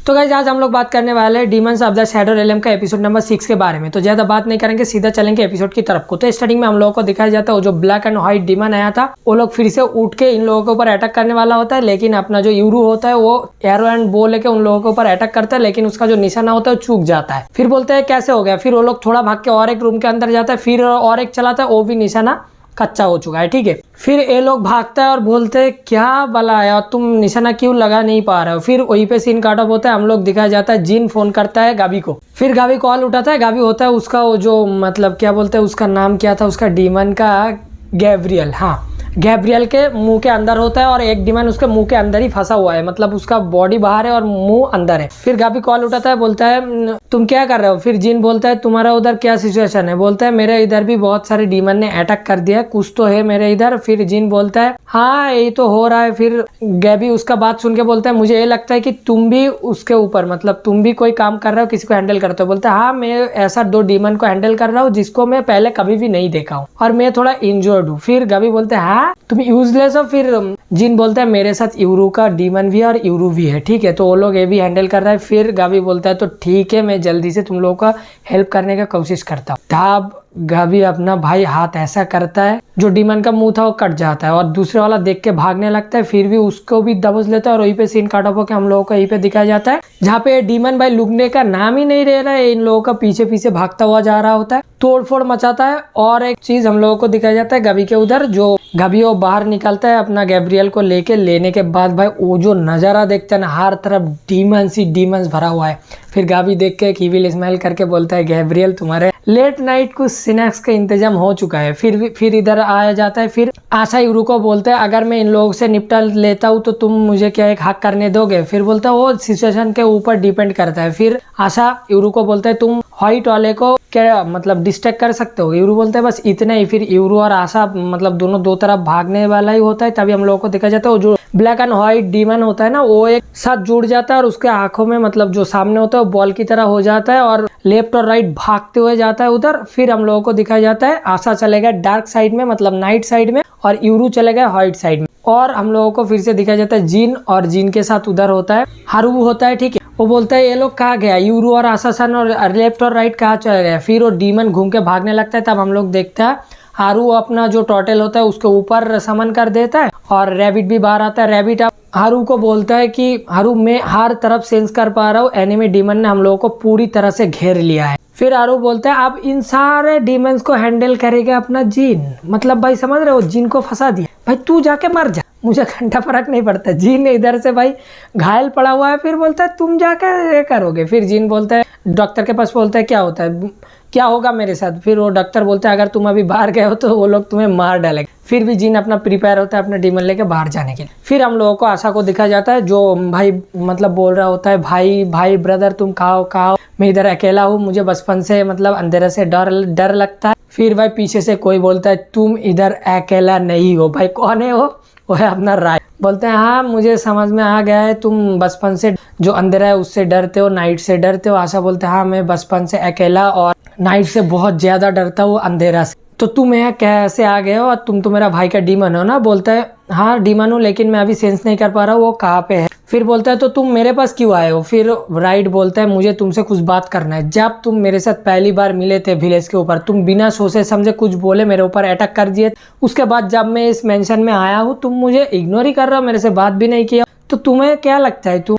तो गाइस आज हम लोग बात करने वाले हैं डीमंस ऑफ द शैडो रेलम का एपिसोड नंबर 6 के बारे में। तो ज़्यादा बात नहीं करेंगे, सीधा चलेंगे एपिसोड की तरफ को। तो स्टार्टिंग में हम लोगों को दिखाया जाता है वो जो ब्लैक एंड व्हाइट डीमन आया था वो लोग फिर से उठ के इन लोगों के ऊपर अटैक करने वाला होता है, लेकिन अपना जो यूरू होता है वो एरो एंड बो लेके उन लोगों के ऊपर अटैक करता है, लेकिन उसका जो निशाना होता है वो चूक जाता है। फिर बोलते हैं कैसे हो गया, फिर वो लोग थोड़ा भाग के और एक रूम के अंदर जाता है, फिर और एक चलाता है, वो भी निशाना कच्चा हो चुका है। ठीक है, फिर ये लोग भागता है और बोलते हैं क्या बला है और तुम निशाना क्यों लगा नहीं पा रहे हो। फिर वहीं पे सीन काट ऑफ होता है, हम लोग दिखाया जाता है जिन फोन करता है गाबी को। फिर गाबी कॉल उठाता है, गाबी होता है उसका वो जो मतलब क्या बोलते हैं उसका नाम क्या था उसका डीमन का, गैब्रियल। हाँ, गैब्रियल के मुंह के अंदर होता है और एक डीमन उसके मुंह के अंदर ही फंसा हुआ है, मतलब उसका बॉडी बाहर है और मुंह अंदर है। फिर गाबी कॉल उठाता है, बोलता है तुम क्या कर रहे हो। फिर जिन बोलता है तुम्हारा उधर क्या सिचुएशन है। बोलता है मेरे इधर भी बहुत सारे डीमन ने अटैक कर दिया है, कुछ तो है मेरे इधर। फिर जिन बोलता है हाँ यही तो हो रहा है। फिर गैबी उसका बात सुन के बोलता है मुझे ये लगता है कि तुम भी उसके ऊपर मतलब तुम भी कोई काम कर रहे हो, किसी को हैंडल करते हो। बोलता है हाँ मैं ऐसा 2 डीमन को हैंडल कर रहा हूँ जिसको मैं पहले कभी भी नहीं देखा हूँ और मैं थोड़ा इंजर्ड हूँ। फिर गैबी बोलते हैं हाँ तुम यूजलेस हो। फिर जिन बोलता है मेरे साथ यूरू का डीमन भी है और यूरू भी है, ठीक है, तो वो लोग ये भी हैंडल कर रहा है। फिर गाबी बोलता है तो ठीक है मैं जल्दी से तुम लोगों का हेल्प करने का कोशिश करता हूँ। तब गाबी अपना भाई हाथ ऐसा करता है जो डीमन का मुंह था वो कट जाता है और दूसरे वाला देख के भागने लगता है, फिर भी उसको भी दबोच लेता है और वहीं पे सीन काट ऑफ होकर हम लोगों को यहीं पे दिखाया जाता है जहाँ पे डीमन भाई लुकने का नाम ही नहीं ले रहा है, इन लोगों का पीछे पीछे भागता हुआ जा रहा होता है, तोड़फोड़ मचाता है। और एक चीज हम लोगों को दिखाया जाता है गाबी के उधर, जो गाबी वो बाहर निकलता है अपना गैब्रियल को लेने के बाद भाई वो जो नजारा देखते हैं ना, हर तरफ डीमंस ही डीमंस भरा हुआ है। फिर गाबी देख के कीविल स्माइल करके बोलता है गैब्रियल तुम्हारे लेट नाइट कुछ स्नैक्स का इंतजाम हो चुका है। फिर इधर आया जाता है। फिर आशा यूरू को बोलता है अगर मैं इन लोगों से निपटा लेता हूँ तो तुम मुझे क्या एक हक करने दोगे। फिर बोलता है वो सिचुएशन के ऊपर डिपेंड करता है। फिर आशा यूरू को बोलता है तुम व्हाइट वाले को क्या मतलब डिस्ट्रैक्ट कर सकते हो। यूरू बोलता है बस इतना ही। फिर यूरू और आशा मतलब दोनों दो तरफ भागने वाला ही होता है, तभी हम लोगों को देखा जाता है वो जो ब्लैक एंड व्हाइट डीमन होता है ना वो एक साथ जुड़ जाता है और उसके आंखों में मतलब जो सामने होता है वो बॉल की तरह हो जाता है और लेफ्ट और राइट भागते हुए जाता है उधर। फिर हम लोगों को दिखाया जाता है आशा चले गए डार्क साइड में मतलब नाइट साइड में और यूरू चले गए व्हाइट साइड में। और हम लोगों को फिर से दिखाया जाता है जिन, और जिन के साथ उधर होता है हारू होता है, ठीक है। वो बोलता है ये लोग कहाँ गया, यूरू और आशा सन और लेफ्ट और राइट कहाँ चले गए। फिर वो डीमन घूम के भागने लगता है, तब हम लोग देखते हैं हारू अपना जो टोटल होता है उसके ऊपर समन कर देता है और रैबिट भी बाहर आता है। रैबिट हारू को बोलता है कि हारू मैं हर तरफ सेंस कर पा रहा हूँ, एनिमी डीमन ने हम लोगों को पूरी तरह से घेर लिया है। फिर हारू बोलता है अब इन सारे डीमंस को हैंडल करेगा अपना जिन, मतलब भाई समझ रहे हो जिन को फंसा दिया, भाई तू जाके मर जा, मुझे घंटा फर्क नहीं पड़ता। जिन इधर से भाई घायल पड़ा हुआ है। फिर बोलता है तुम जाकर करोगे। फिर जिन बोलता है डॉक्टर के पास, बोलता है क्या होता है क्या होगा मेरे साथ। फिर वो डॉक्टर बोलता है अगर तुम अभी बाहर गए हो तो वो लोग तुम्हें मार डालेंगे। फिर भी जिन अपना प्रिपेयर होता है अपने डीमन लेके बाहर जाने के लिए। फिर हम लोगों को आशा को दिखा जाता है जो भाई मतलब बोल रहा होता है भाई ब्रदर तुम कहाँ मैं इधर अकेला हूँ, मुझे बचपन से मतलब अंधेरे से डर लगता है। फिर भाई पीछे से कोई बोलता है तुम इधर अकेला नहीं हो। भाई कौन है वो है अपना राय। बोलते हैं हाँ मुझे समझ में आ गया है तुम बचपन से जो अंधेरा है उससे डरते हो, नाइट से डरते हो। आशा बोलते हैं हाँ मैं बचपन से अकेला और नाइट से बहुत ज्यादा डरता हूँ अंधेरा से। तो तुम यहाँ कैसे आ गए हो और तुम तो मेरा भाई का डीमन हो ना। बोलता है हाँ डीमन हूँ लेकिन मैं अभी सेंस नहीं कर पा रहा हूँ वो कहाँ पे है। फिर बोलता है तो तुम मेरे पास क्यों आए हो। फिर राइट बोलता है मुझे तुमसे कुछ बात करना है। जब तुम मेरे साथ पहली बार मिले थे विलेज के ऊपर, तुम बिना सोचे समझे कुछ बोले मेरे ऊपर अटैक कर दिए। उसके बाद जब मैं इस मेंशन में आया हूँ तुम मुझे इग्नोर ही कर रहे हो, मेरे से बात भी नहीं किया। तो तुम्हें क्या लगता है तुम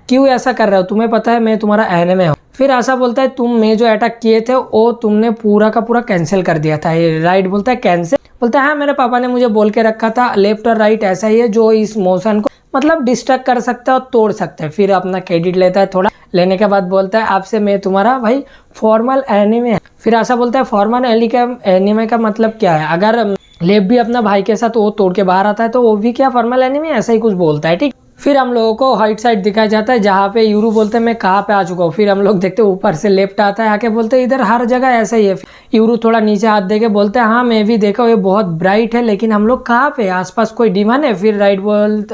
क्यों ऐसा कर रहे हो, तुम्हें पता है मैं तुम्हारा एनिमी हूँ। फिर आशा बोलता है तुम मैं जो अटैक किए थे वो तुमने पूरा का पूरा कैंसिल कर दिया था। राइट बोलता है कैंसिल। बोलता है हाँ मेरे पापा ने मुझे बोल के रखा था लेफ्ट और राइट ऐसा ही है जो इस मोशन को मतलब डिस्ट्रैक्ट कर सकता है और तोड़ सकता है। फिर अपना क्रेडिट लेता है थोड़ा, लेने के बाद बोलता है आपसे मैं तुम्हारा भाई फॉर्मल एनिमी है। फिर आशा बोलता है फॉर्मल एनिमी का मतलब क्या है, अगर लेफ्ट भी अपना भाई के साथ वो तोड़ के बाहर आता है तो वो भी क्या फॉर्मल एनिमी, ऐसा ही कुछ बोलता है, ठीक। फिर हम लोगों को व्हाइट साइड दिखाया जाता है जहाँ पे यूरू बोलते हैं मैं कहाँ पे आ चुका हूँ। फिर हम लोग देखते हैं ऊपर से लेफ्ट आता है, आके बोलते हैं इधर हर जगह ऐसा ही है। यूरू थोड़ा नीचे हाथ देके बोलते हैं हाँ मैं भी देखा हूँ ये बहुत ब्राइट है, लेकिन हम लोग कहाँ पे, आसपास कोई डीमन है। फिर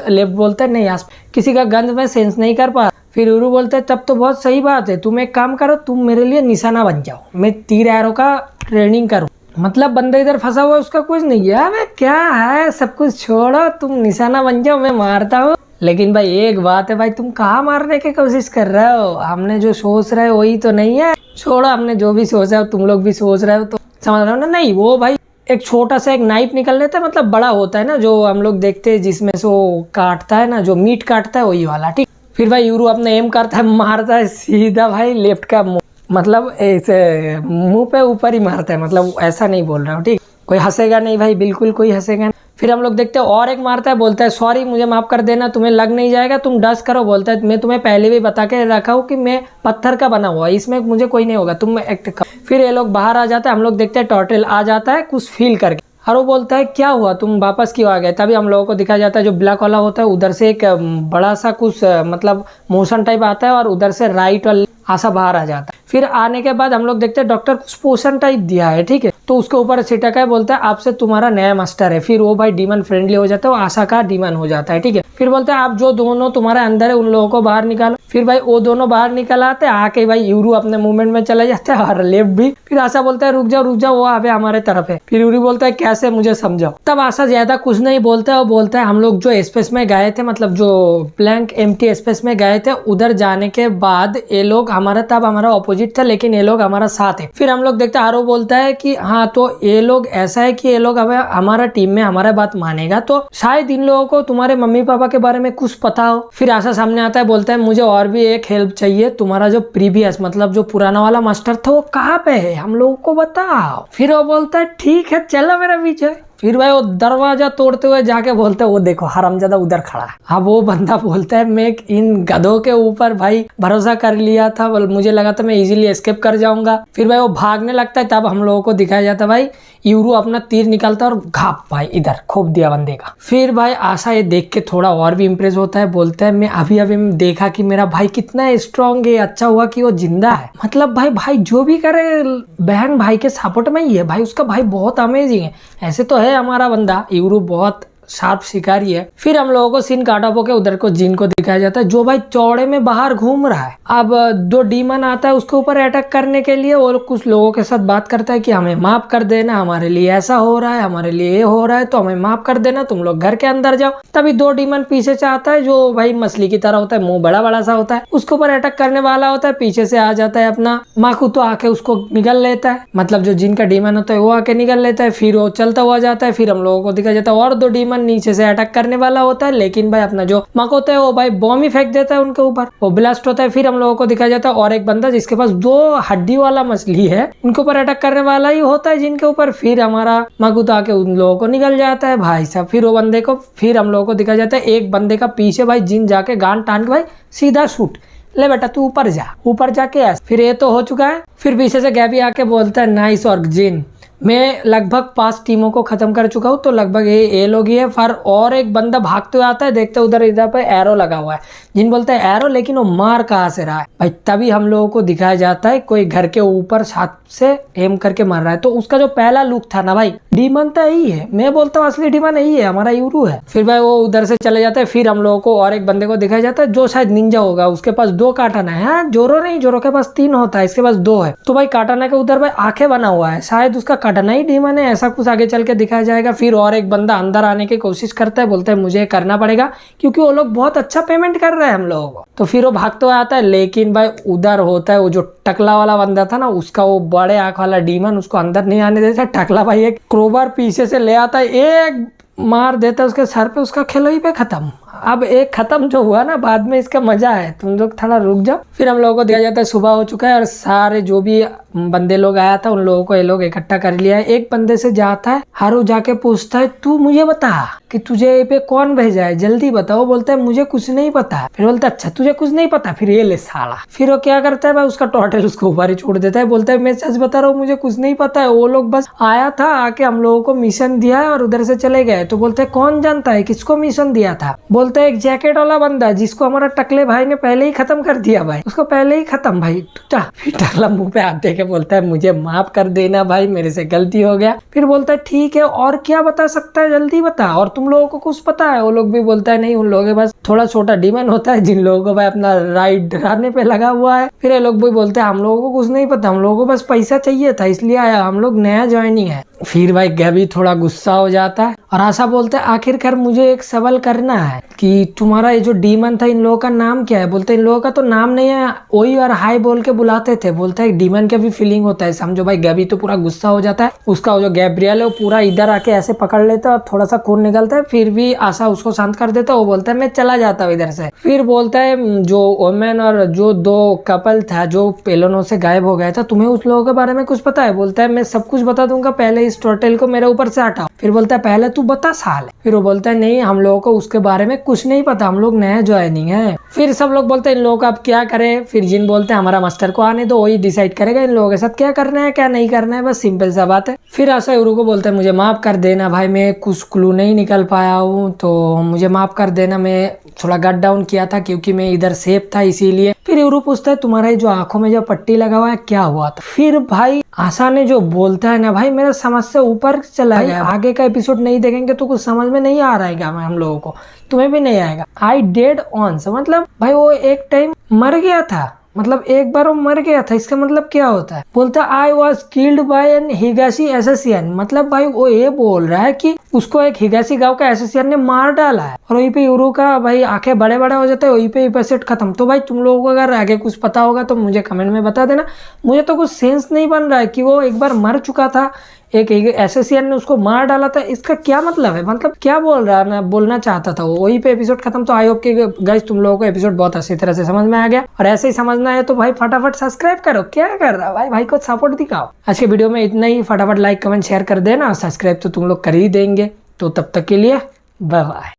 लेफ्ट बोलते हैं नहीं आस किसी का गंध में सेंस नहीं कर पा। फिर यूरू बोलते हैं तब तो बहुत सही बात है, तुम एक काम करो तुम मेरे लिए निशाना बन जाओ, मैं तीर एरो का ट्रेनिंग करूँ। मतलब बंदा इधर फंसा हुआ है उसका कुछ नहीं है, मैं क्या है सब कुछ छोड़ो तुम निशाना बन जाओ मैं मारता हूँ। लेकिन भाई एक बात है भाई, तुम कहाँ मारने की कोशिश कर रहे हो? हमने जो सोच रहे हो वही तो नहीं है। छोड़ो, हमने जो भी सोचा है तुम लोग भी सोच रहे हो, तो समझ रहे हो ना? नहीं, वो भाई एक छोटा सा एक नाइफ निकल लेता है, मतलब बड़ा होता है ना जो हम लोग देखते हैं, जिसमें से वो काटता है ना, जो मीट काटता है, वही वाला। ठीक, फिर भाई यूरू अपने एम करता है, मारता है सीधा भाई लेफ्ट का मुंह, मतलब ऐसे मुंह पे ऊपर ही मारता है, मतलब ऐसा नहीं बोल रहा हूँ। ठीक, कोई हंसेगा नहीं भाई, बिल्कुल कोई हंसेगा नहीं। फिर हम लोग देखते हैं और एक मारता है, बोलता है सॉरी मुझे माफ कर देना, तुम्हें लग नहीं जाएगा, तुम डस करो। बोलता है मैं तुम्हें पहले भी बता के रखा हूँ कि मैं पत्थर का बना हुआ, इसमें मुझे कोई नहीं होगा, तुम एक्ट करो। फिर ये लोग बाहर आ जाते हैं, हम लोग देखते हैं टर्टल आ जाता है कुछ फील करके, और वो बोलता है क्या हुआ, तुम वापस क्यों आ गए? तभी हम लोगों को दिखाया जाता है जो ब्लैक वाला होता है, उधर से एक बड़ा सा कुछ मतलब मोशन टाइप आता है, और उधर से राइट और आशा बाहर आ जाता है। फिर आने के बाद हम लोग देखते हैं डॉक्टर कुछ पोशन टाइप दिया है, ठीक है, तो उसके ऊपर छिटका है, बोलता है आपसे तुम्हारा नया मास्टर है। फिर वो भाई डीमन फ्रेंडली हो जाता है, वो आशा का डीमन हो जाता है, ठीक है। फिर बोलते हैं आप जो दोनों तुम्हारे अंदर है उन लोगों को बाहर निकालो। फिर भाई वो दोनों बाहर निकल आते हैं, आके भाई यूरू अपने मूवमेंट में चला जाता है और लेफ्ट भी। फिर आशा बोलता है रुक जाओ, वो अभी हमारे तरफ है। फिर यूरू बोलता है कैसे, मुझे समझाओ। तब आशा ज्यादा कुछ नहीं बोलता है, वो बोलता है हम लोग जो स्पेस में गए थे, मतलब जो ब्लैंक एम्प्टी स्पेस में गए थे, उधर जाने के बाद ये लोग हमारा, तब हमारा ऑपोजिट था, लेकिन ये लोग हमारा साथ है। फिर हम लोग देखते हैं आरो बोलता है कि हाँ तो ये लोग ऐसा है कि ये लोग अब हमारा टीम में हमारा बात मानेगा, तो शायद इन लोगों को तुम्हारे मम्मी पापा के बारे में कुछ पता हो। फिर आशा सामने आता है, बोलता है मुझे और भी एक हेल्प चाहिए, तुम्हारा जो प्रीवियस मतलब जो पुराना वाला मास्टर था वो कहाँ पे है, हम लोगों को बताओ। फिर वो बोलता है ठीक है चलो मेरा पीछे। फिर भाई वो दरवाजा तोड़ते हुए जाके बोलते है वो देखो हरामजादा उधर खड़ा है। अब वो बंदा बोलता है मैं इन गधों के ऊपर भाई भरोसा कर लिया था, मुझे लगा था मैं इजीली एस्केप कर जाऊंगा। फिर भाई वो भागने लगता है, तब हम लोगों को दिखाया जाता है भाई यूरू अपना तीर निकालता है और घाप भाई इधर खोप दिया बंदे का। फिर भाई आशा ये देख के थोड़ा और भी इम्प्रेस होता है, बोलता है मैं अभी देखा कि मेरा भाई कितना स्ट्रांग है, अच्छा हुआ कि वो जिंदा है। मतलब भाई जो भी करे बहन भाई के सपोर्ट में ही है भाई, उसका भाई बहुत अमेजिंग है। ऐसे तो है हमारा बंदा यूरू बहुत शार्प शिकारी है। फिर हम लोगों को सीन काटा पोके उधर को जिन को दिखाया जाता है, जो भाई चौड़े में बाहर घूम रहा है। अब दो डीमन आता है उसके ऊपर अटैक करने के लिए, और कुछ लोगों के साथ बात करता है कि हमें माफ कर देना, हमारे लिए ऐसा हो रहा है, हमारे लिए ये हो रहा है, तो हमें माफ कर देना, तुम लोग घर के अंदर जाओ। तभी दो डीमन पीछे से आता है, जो भाई मछली की तरह होता है, मुंह बड़ा बड़ा सा होता है, उसके ऊपर अटैक करने वाला होता है। पीछे से आ जाता है अपना माकू, तो आके उसको निगल लेता है, मतलब जो जिन का डीमन होता है वो आके निगल लेता है। फिर वो चलता हुआ जाता है। फिर हम लोगों को दिखाया जाता है और दो डीमन नीचे से अटैक करने वाला होता है, लेकिन भाई अपना जो मक होता है वो भाई बॉम्ब ही फेंक देता है उनके ऊपर, वो ब्लास्ट होता है। फिर हम लोगों को दिखाया जाता है और एक बंदा जिसके पास दो हड्डी वाला मछली है, उनके ऊपर अटैक करने वाला ही होता है जिनके ऊपर। फिर हमारा मकू आके उन लोगों को निकल जाता है भाई साहब। फिर वो बंदे को, फिर हम लोगों को दिखाया जाता है एक बंदे का पीछे भाई जिन जाके गान टान के भाई सीधा शूट, ले बेटा तू ऊपर जा, ऊपर जाके आ। फिर ये तो हो चुका है। फिर पीछे से गैबी आके बोलता है नाइस और जिन, मैं लगभग 5 टीमों को खत्म कर चुका हूँ, तो लगभग ये लोग ही है। फिर और एक बंदा भागते हुए आता है, देखते उधर इधर पे एरो लगा हुआ है। जिन बोलता है एरो, लेकिन वो मार कहाँ से रहा है भाई? तभी हम लोगों को दिखाया जाता है कोई घर के ऊपर छत से एम करके मार रहा है। तो उसका जो पहला लुक था ना भाई, डीमन तो यही है, मैं बोलता हूँ असली डीमन यही है, हमारा यूरू है। फिर भाई वो उधर से चले जाता है। फिर हम लोगों को और एक बंदे को दिखाया जाता है जो शायद निंजा होगा, उसके पास 2 काटाना है। हाँ, जोरो नहीं, जोरो के पास 3 होता है, इसके पास 2 है। तो भाई काटाना के उधर भाई आंखें बना हुआ है, शायद उसका काटाना ही डीमन है, ऐसा कुछ आगे चल के दिखाया जाएगा। फिर और एक बंदा अंदर आने की कोशिश करता है, बोलता है मुझे करना पड़ेगा क्योंकि वो लोग बहुत अच्छा पेमेंट कर रहे हैं हम लोगों को। तो फिर वो भागते हुए आता है, लेकिन भाई उधर होता है वो जो टकला वाला बंदा था ना, उसका वो बड़े आंख वाला डीमन उसको अंदर नहीं आने देता। टकला भाई एक क्रोबार पीछे से ले आता है, एक मार देता है उसके सर पे, उसका खेल ही पे खत्म। अब एक खत्म जो हुआ ना, बाद में इसका मजा है, तुम लोग थोड़ा रुक जाओ। फिर हम लोगों को दिया जाता है सुबह हो चुका है और सारे जो भी बंदे लोग आया था उन लोगों को ये लोग इकट्ठा कर लिया है। एक बंदे से जाता है, हारू जाके पूछता है तू मुझे बता कि तुझे ये पे कौन भेजा है, जल्दी बताओ। बोलता है मुझे कुछ नहीं पता। फिर बोलता है अच्छा तुझे कुछ नहीं पता, फिर ये ले साला। फिर वो क्या करता है भाई, उसका टोटल उसको ऊपर ही छोड़ देता है। बोलता है मैं सच बता रहा हूँ, मुझे कुछ नहीं पता है, वो लोग बस आया था, आके हम लोगों को मिशन दिया है और उधर से चले गए। तो बोलते है कौन जानता है किसको मिशन दिया था? बोलता है एक जैकेट वाला बंदा जिसको हमारा टकले भाई ने पहले ही खत्म कर दिया भाई, उसको पहले ही खत्म भाई। फिर टकला मुंह पे हाथ देके बोलता है मुझे माफ कर देना भाई, मेरे से गलती हो गया। फिर बोलता है ठीक है, और क्या बता सकता है, जल्दी बता, और तुम लोगों को कुछ पता है? वो लोग भी बोलता है नहीं, उन लोगों के पास थोड़ा छोटा डीमन होता है जिन लोगों को भाई अपना राइड डराने पे लगा हुआ है। फिर ये लोग भी बोलते हैं हम लोगों को कुछ नहीं पता, हम लोगों को बस पैसा चाहिए था इसलिए आया, हम लोग नया ज्वाइनिंग है। फिर भाई गैबी थोड़ा गुस्सा हो जाता है और आशा बोलता है आखिरकार मुझे एक सवाल करना है कि तुम्हारा ये जो डीमन था इन लोगों का नाम क्या है। बोलते इन लोगों का तो नाम नहीं है, वही और हाय बोल के बुलाते थे। बोलता है डीमन का भी फीलिंग होता है, समझो भाई। गैबी तो पूरा गुस्सा हो जाता है, उसका जो गैब्रियल है वो पूरा इधर आके ऐसे पकड़ लेता है और थोड़ा सा खून निकलता है, फिर भी आशा उसको शांत कर देता है। वो बोलता है मैं चला जाता हूँ इधर से। फिर बोलता है जो ओमेन और जो दो कपल था जो पेलोनो से गायब हो गया था, तुम्हें उस लोगों के बारे में कुछ पता है। बोलता है मैं सब कुछ बता दूंगा, पहले इस टोटल को मेरे ऊपर से हटाओ। फिर बोलता है पहले तू बता साल। फिर वो बोलता है नहीं, हम लोगों को उसके बारे में कुछ नहीं पता, हम लोग नया ज्वाइनिंग है। फिर सब लोग बोलते हैं इन लोगों का अब क्या करें। फिर जिन बोलते हैं हमारा मास्टर को आने दो, वही डिसाइड करेगा इन लोगों के साथ क्या करना है क्या नहीं करना है, बस सिंपल सा बात है। फिर आशा यूरू को बोलता है मुझे माफ कर देना भाई, मैं कुछ क्लू नहीं निकल पाया हूँ तो मुझे माफ कर देना, मैं थोड़ा गट डाउन किया था क्योंकि मैं इधर सेफ था इसीलिए। फिर यूरू पूछता है तुम्हारा जो आंखों में जो पट्टी लगा हुआ है क्या हुआ था। फिर भाई आशा ने जो बोलता है ना भाई, मेरा समझ से ऊपर चला गया। आगे का एपिसोड नहीं देखेंगे तो कुछ समझ में नहीं आ रहेगा हम लोगों को, तुम्हें भी नहीं आएगा। आई डेड ऑन से मतलब भाई वो एक टाइम मर गया था, मतलब एक बार वो मर गया था, इसका मतलब क्या होता है। बोलता है I was killed by an Higashi association, मतलब भाई वो ये बोल रहा है कि उसको एक हिगाशी गांव का एसोसियन ने मार डाला है। और वहीं पे यूरू का भाई आंखें बड़े बड़े हो जाते हैं, वहीं पे एपिसोड खत्म। तो भाई तुम लोगों को अगर आगे कुछ पता होगा तो मुझे कमेंट में बता देना। मुझे तो कुछ सेंस नहीं बन रहा है कि वो एक बार मर चुका था, एक एसोसिएशन ने उसको मार डाला था, इसका क्या मतलब है, मतलब क्या बोल रहा है ना, बोलना चाहता था वो। वहीं पे एपिसोड खत्म। तो आई होप कि गाइस तुम लोगों को एपिसोड बहुत अच्छी तरह से समझ में आ गया, और ऐसे ही समझना है तो भाई फटाफट सब्सक्राइब करो। क्या कर रहा है भाई को सपोर्ट दिखाओ। आज के वीडियो में इतना ही, फटाफट लाइक कमेंट शेयर कर देना, सब्सक्राइब तो तुम लोग कर ही देंगे। तो तब तक के लिए बाय बाय।